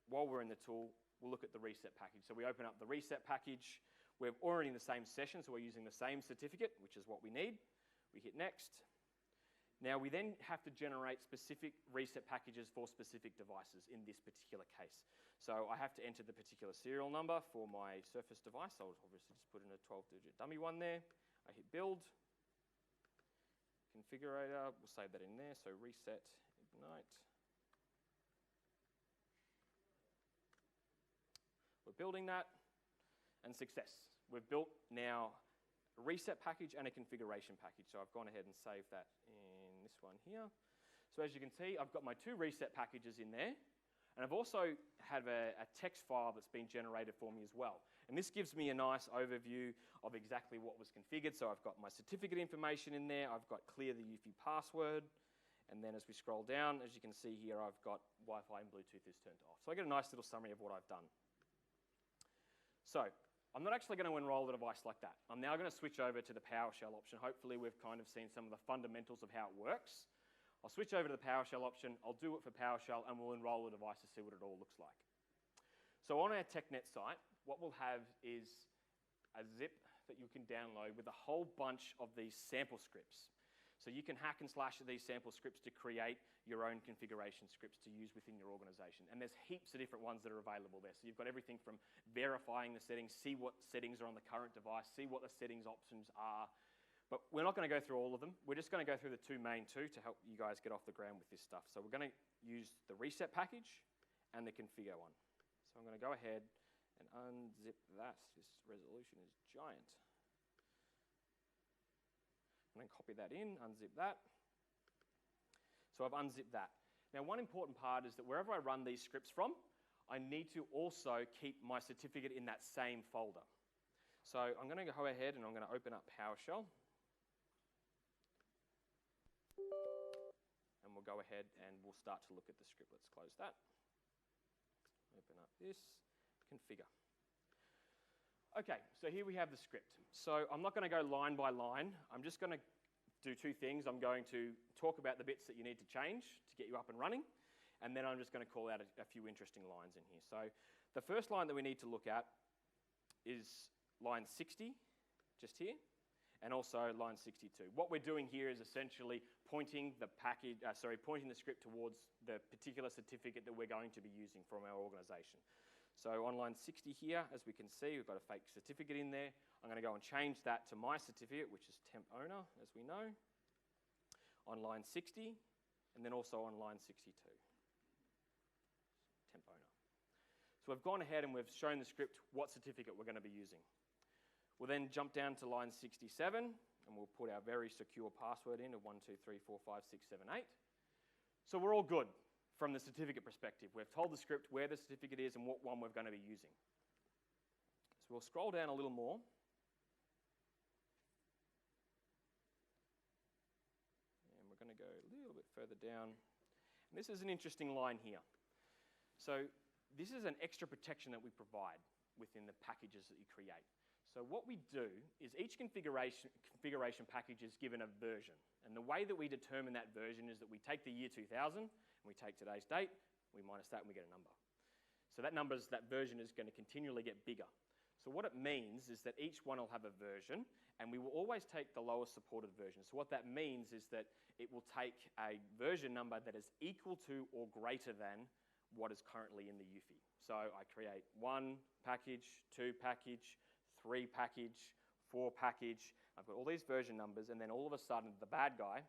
while we're in the tool, we'll look at the reset package. So we open up the reset package. We're already in the same session, so we're using the same certificate, which is what we need. We hit next. Now we then have to generate specific reset packages for specific devices in this particular case. So I have to enter the particular serial number for my Surface device. I'll obviously just put in a 12-digit dummy one there. I hit build. Configurator, we'll save that in there. So reset, ignite. We're building that, and success. We've built now a reset package and a configuration package. So I've gone ahead and saved that in this one here. So as you can see, I've got my two reset packages in there. And I've also have a text file that's been generated for me as well. And this gives me a nice overview of exactly what was configured. So I've got my certificate information in there. I've got clear the UFI password. And then as we scroll down, as you can see here, I've got Wi-Fi and Bluetooth is turned off. So I get a nice little summary of what I've done. So I'm not actually going to enroll the device like that. I'm now going to switch over to the PowerShell option. Hopefully we've kind of seen some of the fundamentals of how it works. I'll switch over to the PowerShell option. I'll do it for PowerShell, and we'll enroll the device to see what it all looks like. So on our TechNet site, what we'll have is a zip that you can download with a whole bunch of these sample scripts. So you can hack and slash these sample scripts to create your own configuration scripts to use within your organization. And there's heaps of different ones that are available there. So you've got everything from verifying the settings, see what settings are on the current device, see what the settings options are. But we're not going to go through all of them. We're just going to go through the two main to help you guys get off the ground with this stuff. So we're going to use the reset package and the configure one. So I'm going to go ahead and unzip that. This resolution is giant. And then copy that in, unzip that. So I've unzipped that. Now, one important part is that wherever I run these scripts from, I need to also keep my certificate in that same folder. So I'm going to go ahead and I'm going to open up PowerShell. And we'll go ahead and we'll start to look at the script. Let's close that. Open up this, configure. Okay, so here we have the script. So I'm not going to go line by line. I'm just going to do two things. I'm going to talk about the bits that you need to change to get you up and running, and then I'm just going to call out a few interesting lines in here. So the first line that we need to look at is line 60, just here, and also line 62. What we're doing here is essentially pointing the pointing the script towards the particular certificate that we're going to be using from our organization. So on line 60 here, as we can see, we've got a fake certificate in there. I'm going to go and change that to my certificate, which is temp owner, as we know, on line 60, and then also on line 62. So we've gone ahead and we've shown the script what certificate we're going to be using. We'll then jump down to line 67, and we'll put our very secure password in of 12345678. So we're all good from the certificate perspective. We've told the script where the certificate is and what one we're going to be using. So we'll scroll down a little more. And we're going to go a little bit further down. And this is an interesting line here. So this is an extra protection that we provide within the packages that you create. So what we do is each configuration package is given a version. And the way that we determine that version is that we take the year 2000, and we take today's date, we minus that, and we get a number. So that version is going to continually get bigger. So what it means is that each one will have a version, and we will always take the lowest supported version. So what that means is that it will take a version number that is equal to or greater than what is currently in the UFI. So I create 1 package, 2 package, 3 package, 4 package. I've got all these version numbers, and then all of a sudden the bad guy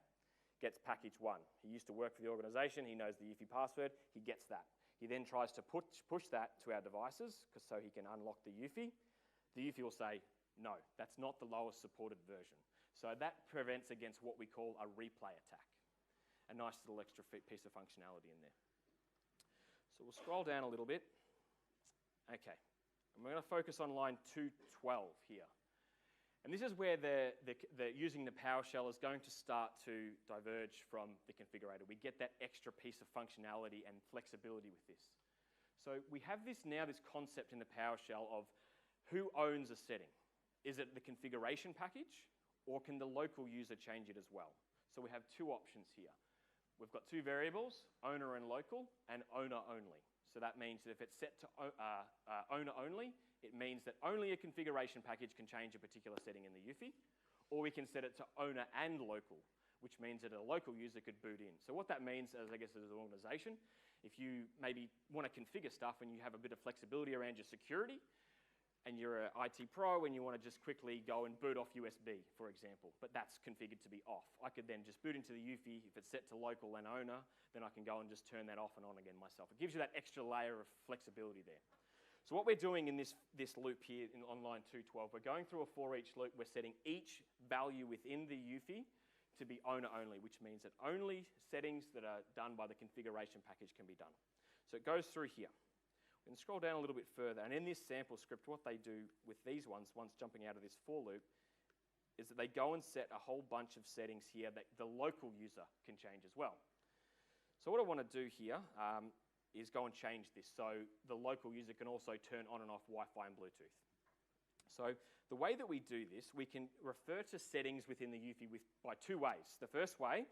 gets package 1. He used to work for the organization, he knows the UFI password, he gets that. He then tries to push that to our devices so he can unlock the UFI. The UFI will say, no, that's not the lowest supported version. So that prevents against what we call a replay attack. A nice little extra piece of functionality in there. So we'll scroll down a little bit. Okay. And we're going to focus on line 212 here. And this is where using the PowerShell is going to start to diverge from the configurator. We get that extra piece of functionality and flexibility with this. So we have this concept in the PowerShell of who owns a setting. Is it the configuration package, or can the local user change it as well? So we have 2 options here. We've got 2 variables, owner and local, and owner only. So that means that if it's set to owner only, it means that only a configuration package can change a particular setting in the UFI, or we can set it to owner and local, which means that a local user could boot in. So what that means, as an organization, if you maybe want to configure stuff and you have a bit of flexibility around your security, and you're an IT pro and you want to just quickly go and boot off USB, for example, but that's configured to be off. I could then just boot into the UFI. If it's set to local and owner, then I can go and just turn that off and on again myself. It gives you that extra layer of flexibility there. So what we're doing in this loop here on line 212, we're going through a for each loop. We're setting each value within the UFI to be owner only, which means that only settings that are done by the configuration package can be done. So it goes through here. We can scroll down a little bit further, and in this sample script, what they do with these ones, once jumping out of this for loop, is that they go and set a whole bunch of settings here that the local user can change as well. So what I want to do here is go and change this so the local user can also turn on and off Wi-Fi and Bluetooth. So the way that we do this, we can refer to settings within the UFI by 2 ways. The first way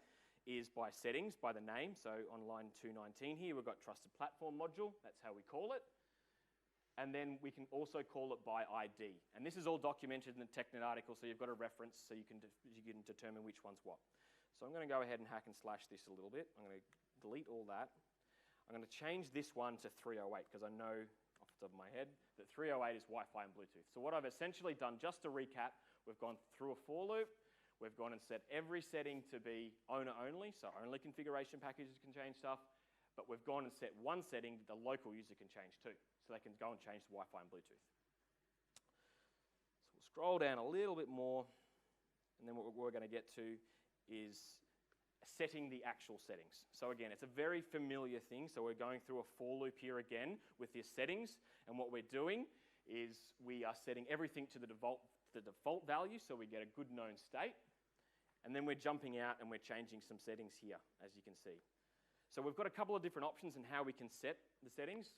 is by settings, by the name. So on line 219 here, we've got Trusted Platform Module. That's how we call it. And then we can also call it by ID. And this is all documented in the TechNet article, so you've got a reference so you can determine which one's what. So I'm going to go ahead and hack and slash this a little bit. I'm going to delete all that. I'm going to change this one to 308 because I know off the top of my head that 308 is Wi-Fi and Bluetooth. So what I've essentially done, just to recap, we've gone through a for loop. We've gone and set every setting to be owner only, so only configuration packages can change stuff, but we've gone and set one setting that the local user can change too, so they can go and change the Wi-Fi and Bluetooth. So we'll scroll down a little bit more, and then what we're going to get to is setting the actual settings. So again, it's a very familiar thing, so we're going through a for loop here again with the settings, and what we're doing is we are setting everything to the default value, so we get a good known state. And then we're jumping out and we're changing some settings here, as you can see. So we've got a couple of different options in how we can set the settings.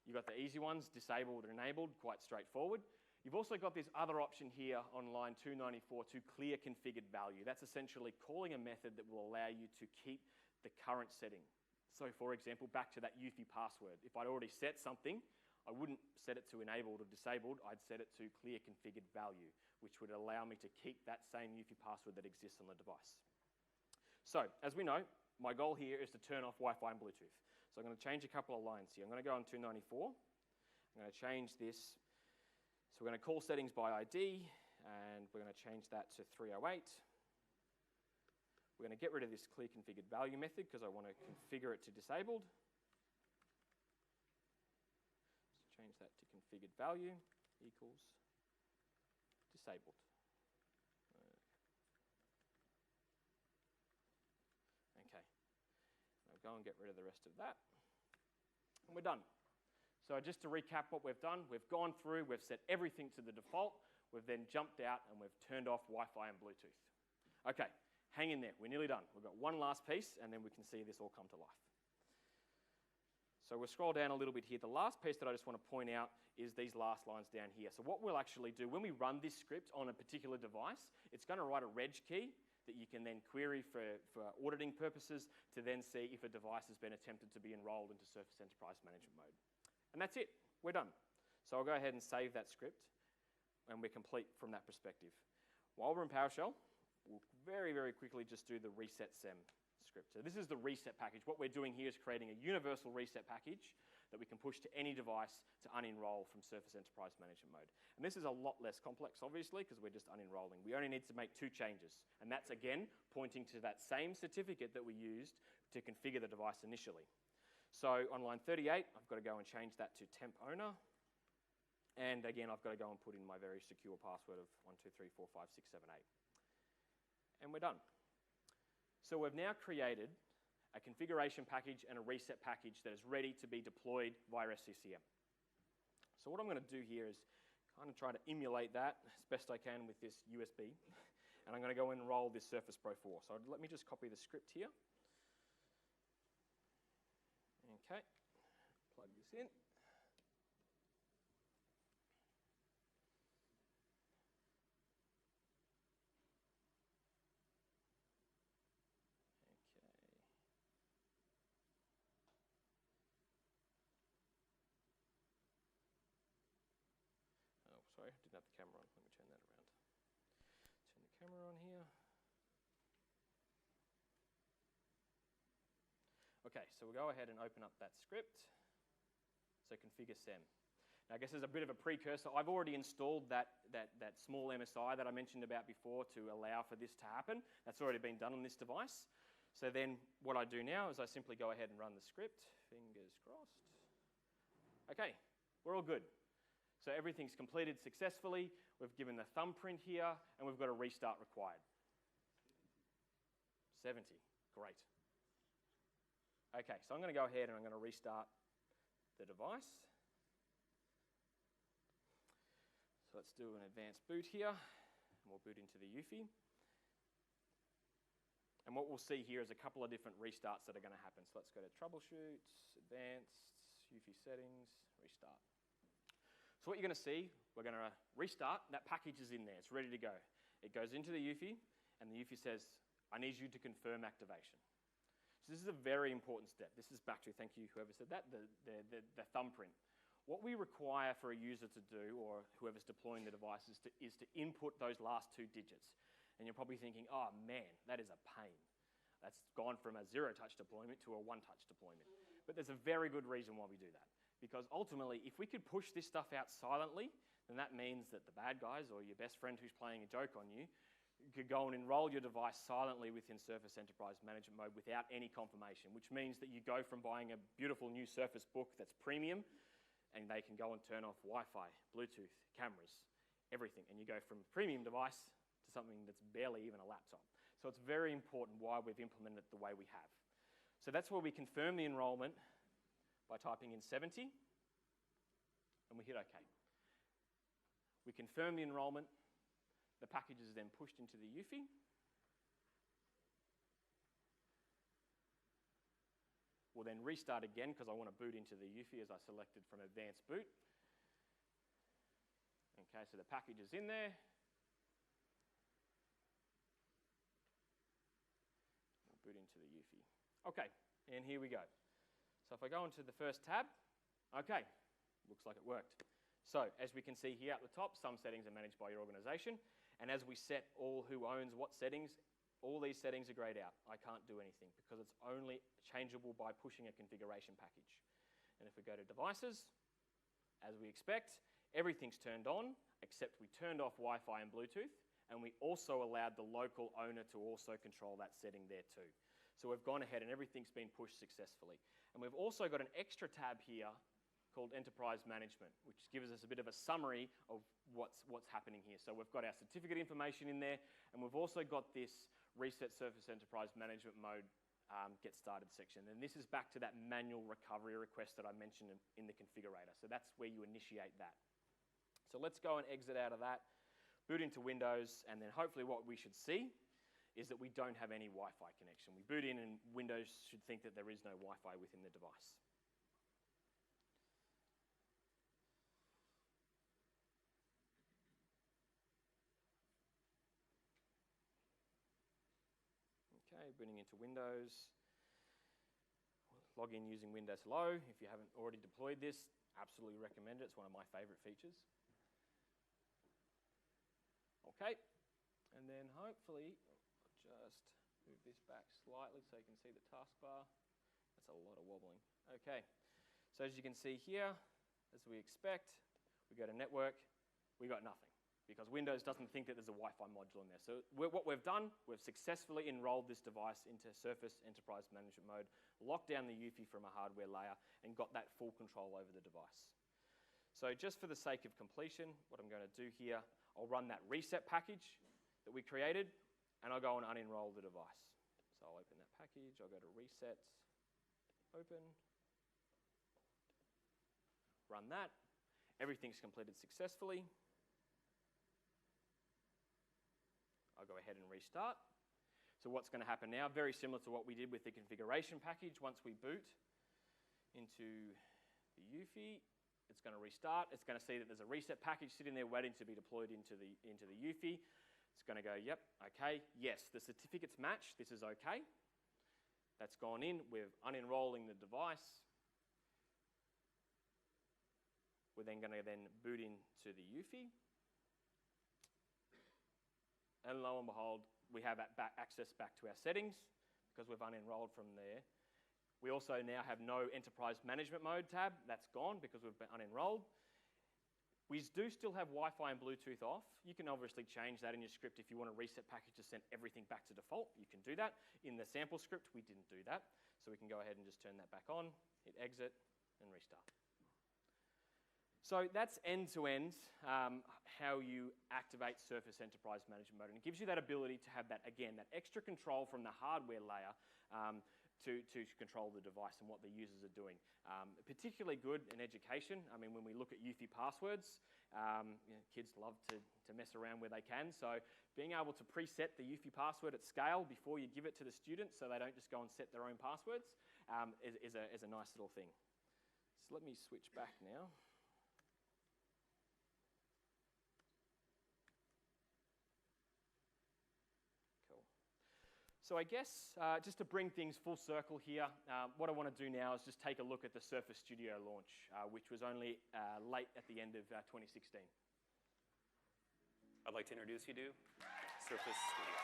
You've got the easy ones, disabled or enabled, quite straightforward. You've also got this other option here on line 294 to clear configured value. That's essentially calling a method that will allow you to keep the current setting. So for example, back to that UFI password. If I'd already set something, I wouldn't set it to enabled or disabled, I'd set it to clear configured value, which would allow me to keep that same UFI password that exists on the device. So, as we know, my goal here is to turn off Wi-Fi and Bluetooth. So I'm going to change a couple of lines here. I'm going to go on 294. I'm going to change this. So we're going to call settings by ID, and we're going to change that to 308. We're going to get rid of this clear configured value method because I want to configure it to disabled. configured value equals disabled. Okay, I'll go and get rid of the rest of that. And we're done. So just to recap what we've done, we've gone through, we've set everything to the default, we've then jumped out and we've turned off Wi-Fi and Bluetooth. Okay, hang in there, we're nearly done. We've got one last piece and then we can see this all come to life. So we'll scroll down a little bit here. The last piece that I just want to point out is these last lines down here. So what we'll actually do, when we run this script on a particular device, it's going to write a reg key that you can then query for auditing purposes to then see if a device has been attempted to be enrolled into Surface Enterprise Management Mode. And that's it, we're done. So I'll go ahead and save that script and we're complete from that perspective. While we're in PowerShell, we'll very, very quickly just do the reset sem script. So this is the reset package. What we're doing here is creating a universal reset package that we can push to any device to unenroll from Surface Enterprise Management Mode. And this is a lot less complex, obviously, because we're just unenrolling. We only need to make 2 changes. And that's, again, pointing to that same certificate that we used to configure the device initially. So on line 38, I've got to go and change that to temp owner. And again, I've got to go and put in my very secure password of 12345678. And we're done. So we've now created a configuration package and a reset package that is ready to be deployed via SCCM. So what I'm going to do here is kind of try to emulate that as best I can with this USB. And I'm going to go and enroll this Surface Pro 4. So let me just copy the script here. Okay, plug this in. Sorry, I didn't have the camera on. Let me turn that around. Turn the camera on here. Okay, so we'll go ahead and open up that script. So configure sem. Now I guess there's a bit of a precursor. I've already installed that small MSI that I mentioned about before to allow for this to happen. That's already been done on this device. So then what I do now is I simply go ahead and run the script. Fingers crossed. Okay, we're all good. So everything's completed successfully. We've given the thumbprint here, and we've got a restart required. 70, great. Okay, so I'm going to go ahead and I'm going to restart the device. So let's do an advanced boot here, and we'll boot into the UEFI. And what we'll see here is a couple of different restarts that are going to happen. So let's go to troubleshoot, advanced, UEFI settings, restart. So what you're going to see, we're going to restart. That package is in there. It's ready to go. It goes into the UEFI, and the UEFI says, I need you to confirm activation. So this is a very important step. This is back to, thank you, whoever said that, the thumbprint. What we require for a user to do, or whoever's deploying the device, is to input those last 2 digits. And you're probably thinking, oh man, that is a pain. That's gone from a 0-touch deployment to a 1-touch deployment. But there's a very good reason why we do that. Because ultimately, if we could push this stuff out silently, then that means that the bad guys or your best friend who's playing a joke on you could go and enroll your device silently within Surface Enterprise Management Mode without any confirmation, which means that you go from buying a beautiful new Surface Book that's premium, and they can go and turn off Wi-Fi, Bluetooth, cameras, everything. And you go from a premium device to something that's barely even a laptop. So it's very important why we've implemented it the way we have. So that's where we confirm the enrollment by typing in 70, and we hit OK. We confirm the enrollment. The package is then pushed into the UEFI. We'll then restart again because I want to boot into the UEFI as I selected from advanced boot. Okay, so the package is in there. We'll boot into the UEFI. Okay, and here we go. So if I go into the first tab, okay, looks like it worked. So as we can see here at the top, some settings are managed by your organization. And as we set all who owns what settings, all these settings are grayed out. I can't do anything because it's only changeable by pushing a configuration package. And if we go to devices, as we expect, everything's turned on, except we turned off Wi-Fi and Bluetooth, and we also allowed the local owner to also control that setting there too. So we've gone ahead and everything's been pushed successfully. And we've also got an extra tab here called Enterprise Management, which gives us a bit of a summary of what's happening here. So we've got our certificate information in there, and we've also got this Reset Surface Enterprise Management Mode Get Started section. And this is back to that manual recovery request that I mentioned in the configurator. So that's where you initiate that. So let's go and exit out of that, boot into Windows, and then hopefully what we should see is that we don't have any Wi-Fi connection. We boot in and Windows should think that there is no Wi-Fi within the device. Okay, booting into Windows. Log in using Windows Hello. If you haven't already deployed this, absolutely recommend it. It's one of my favorite features. Okay, and then hopefully, I'll just move this back slightly so you can see the taskbar. That's a lot of wobbling. Okay, so as you can see here, as we expect, we go to network, we got nothing, because Windows doesn't think that there's a Wi-Fi module in there. So what we've done, we've successfully enrolled this device into Surface Enterprise Management Mode, locked down the UEFI from a hardware layer, and got that full control over the device. So just for the sake of completion, what I'm going to do here, I'll run that reset package that we created, and I'll go and unenroll the device. So I'll open that package, I'll go to reset, open, run that. Everything's completed successfully. I'll go ahead and restart. So what's going to happen now, very similar to what we did with the configuration package, once we boot into the UEFI, it's going to restart. It's going to see that there's a reset package sitting there waiting to be deployed into the UEFI. It's going to go, yep, okay, yes, the certificates match, this is okay. That's gone in, we're unenrolling the device. We're then going to boot into the UEFI. And lo and behold, we have access back to our settings because we've unenrolled from there. We also now have no Enterprise Management Mode tab. That's gone because we've been unenrolled. We do still have Wi-Fi and Bluetooth off. You can obviously change that in your script if you want a reset package to send everything back to default. You can do that. In the sample script, we didn't do that. So we can go ahead and just turn that back on, hit exit, and restart. So that's end-to-end how you activate Surface Enterprise Management Mode. And it gives you that ability to have that, again, that extra control from the hardware layer to control the device and what the users are doing. Particularly good in education. I mean, when we look at UEFI passwords, kids love to mess around where they can. So being able to preset the UEFI password at scale before you give it to the students so they don't just go and set their own passwords is a nice little thing. So let me switch back now. So I guess just to bring things full circle here, what I want to do now is just take a look at the Surface Studio launch, which was only late at the end of 2016. I'd like to introduce you to Surface Studio.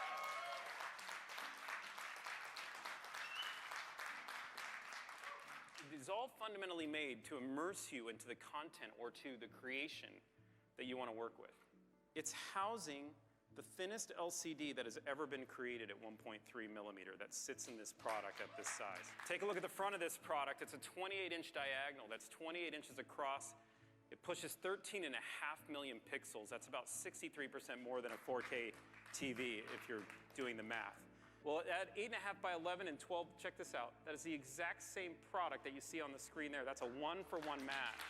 It is all fundamentally made to immerse you into the content or to the creation that you want to work with. It's housing the thinnest LCD that has ever been created at 1.3 millimeter that sits in this product at this size. Take a look at the front of this product. It's a 28-inch diagonal. That's 28 inches across. It pushes 13.5 million pixels. That's about 63% more than a 4K TV if you're doing the math. Well, at 8.5 by 11 and 12, check this out. That is the exact same product that you see on the screen there. That's a 1-for-1 match.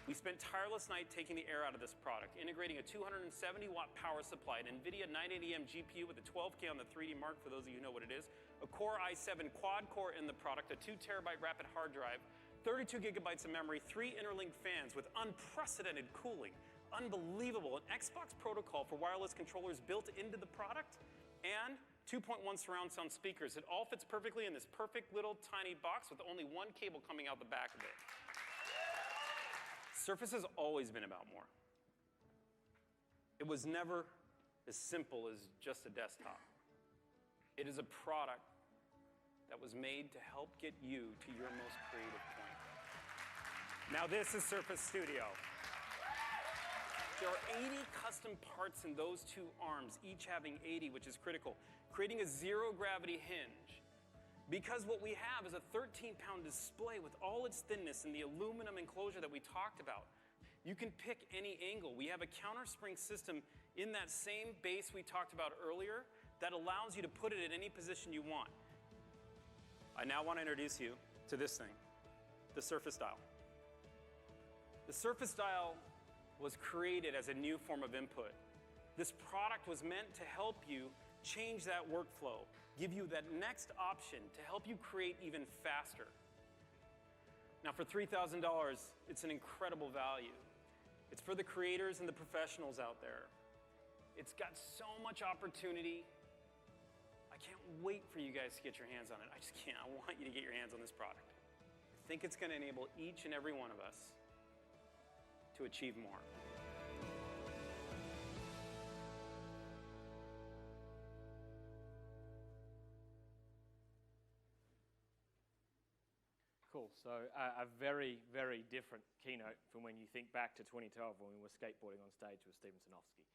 We spent tireless night taking the air out of this product, integrating a 270-watt power supply, an NVIDIA 980M GPU with a 12K on the 3D Mark, for those of you who know what it is, a Core i7 quad-core in the product, a 2TB rapid hard drive, 32 gigabytes of memory, 3 interlinked fans with unprecedented cooling, unbelievable, an Xbox protocol for wireless controllers built into the product, and 2.1 surround sound speakers. It all fits perfectly in this perfect little tiny box with only one cable coming out the back of it. Surface has always been about more. It was never as simple as just a desktop. It is a product that was made to help get you to your most creative point. Now this is Surface Studio. There are 80 custom parts in those two arms, each having 80, which is critical, creating a zero-gravity hinge Because what we have is a 13-pound display with all its thinness and the aluminum enclosure that we talked about. You can pick any angle. We have a counterspring system in that same base we talked about earlier that allows you to put it in any position you want. I now want to introduce you to this thing, the Surface Dial. The Surface Dial was created as a new form of input. This product was meant to help you change that workflow, give you that next option to help you create even faster. Now for $3,000, it's an incredible value. It's for the creators and the professionals out there. It's got so much opportunity. I can't wait for you guys to get your hands on it. I just can't. I want you to get your hands on this product. I think it's going to enable each and every one of us to achieve more. Cool. So a very, very different keynote from when you think back to 2012 when we were skateboarding on stage with Steven Sinofsky.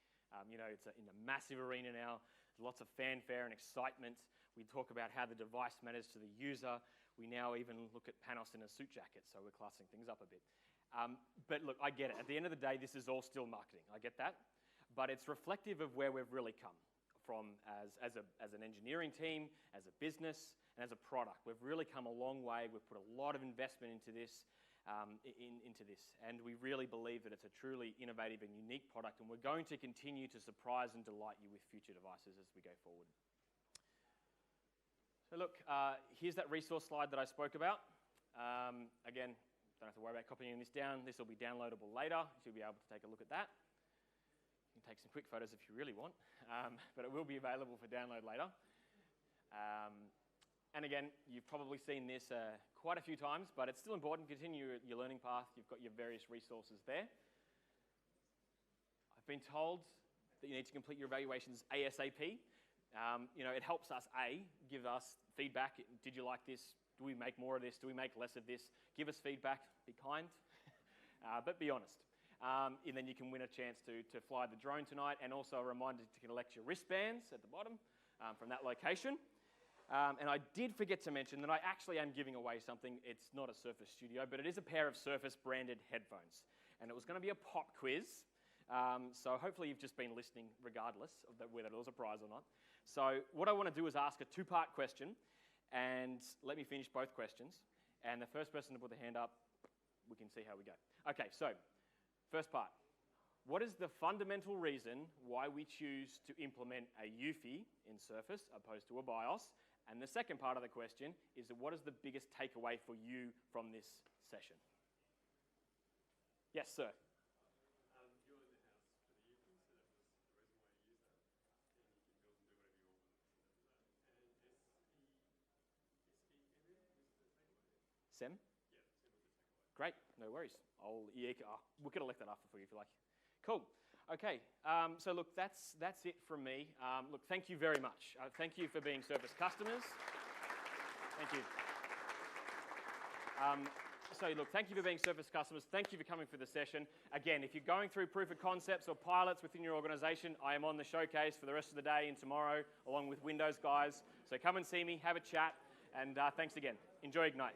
You know, it's in a massive arena now. There's lots of fanfare and excitement. We talk about how the device matters to the user. We now even look at Panos in a suit jacket, so we're classing things up a bit. But look, I get it. At the end of the day, this is all still marketing. I get that. But it's reflective of where we've really come from as an engineering team, as a business, and as a product. We've really come a long way. We've put a lot of investment into this, and we really believe that it's a truly innovative and unique product, and we're going to continue to surprise and delight you with future devices as we go forward. So look, here's that resource slide that I spoke about. Again, don't have to worry about copying this down. This will be downloadable later, so you'll be able to take a look at that. You can take some quick photos if you really want, but it will be available for download later. And again, you've probably seen this quite a few times, but it's still important. Continue your learning path. You've got your various resources there. I've been told that you need to complete your evaluations ASAP. You know, it helps us, give us feedback. Did you like this? Do we make more of this? Do we make less of this? Give us feedback. Be kind, but be honest. And then you can win a chance to fly the drone tonight, and also a reminder to collect your wristbands at the bottom from that location. And I did forget to mention that I actually am giving away something. It's not a Surface Studio, but it is a pair of Surface branded headphones. And it was going to be a pop quiz. So hopefully you've just been listening regardless of whether it was a prize or not. So what I want to do is ask a two-part question, and let me finish both questions. And the first person to put their hand up, we can see how we go. Okay, so first part. What is the fundamental reason why we choose to implement a UEFI in Surface opposed to a BIOS? And the second part of the question is, what is the biggest takeaway for you from this session? Yes, sir. You're in the house for the UEFI, so that was the reason why you use that. And you can build and do whatever you want with it. And SE was the takeaway. Sem? Yeah, SEM was the takeaway. Great, no worries. We could elect that after for you if you like. Cool. Okay, so look, that's it from me. Look, thank you very much. Thank you for being Surface customers. Thank you. So look, thank you for being Surface customers. Thank you for coming for the session. Again, if you're going through proof of concepts or pilots within your organization, I am on the showcase for the rest of the day and tomorrow, along with Windows guys. So come and see me, have a chat, and thanks again. Enjoy Ignite.